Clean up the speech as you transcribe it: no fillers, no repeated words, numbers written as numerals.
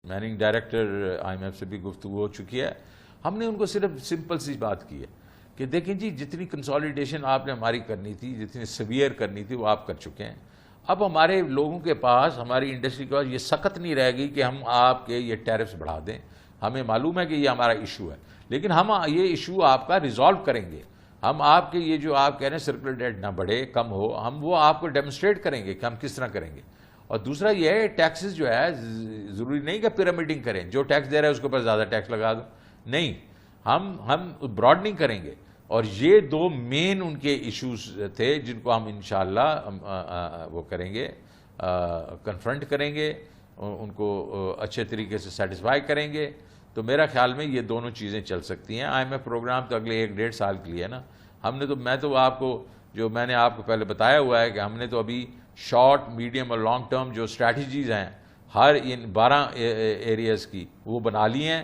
Meaning director I M F سے بھی گفتگو ہو چکی ہے. ہم نے ان کو صرف سمپل سی بات کی ہے کہ دیکھیں جی جتنی کنسالیڈیشن آپ نے ہماری کرنی تھی, جتنی سیویئر کرنی تھی, وہ آپ کر چکے ہیں. اب ہمارے لوگوں کے پاس, ہماری انڈسٹری کے پاس یہ سخت نہیں رہے گی کہ ہم آپ کے یہ ٹیرفز بڑھا دیں. ہمیں معلوم ہے کہ یہ ہمارا ایشو ہے, لیکن ہم یہ ایشو آپ کا ریزالو کریں گے. ہم آپ کے یہ جو آپ کہہ رہے ہیں سرکولر ڈیٹ نہ بڑھے, کم ہو, ہم وہ آپ کو ڈیمونسٹریٹ کریں گے کہ ہم کس طرح کریں گے. اور دوسرا یہ ہے ٹیکسز جو ہے ضروری نہیں کہ پیرامڈنگ کریں, جو ٹیکس دے رہا ہے اس کے اوپر زیادہ ٹیکس لگا دو, نہیں, ہم براڈنگ کریں گے. اور یہ دو مین ان کے ایشوز تھے جن کو ہم انشاءاللہ وہ کریں گے, کنفرنٹ کریں گے, ان کو اچھے طریقے سے سیٹسفائی کریں گے. تو میرا خیال میں یہ دونوں چیزیں چل سکتی ہیں. آئی ایم ایف پروگرام تو اگلے 1-1.5 سال کے لیے ہے نا. میں تو آپ کو جو میں نے آپ کو پہلے بتایا ہوا ہے کہ ہم نے تو ابھی شارٹ, میڈیم اور لانگ ٹرم جو اسٹریٹجیز ہیں ہر ان 12 ایریاز کی وہ بنا لی ہیں.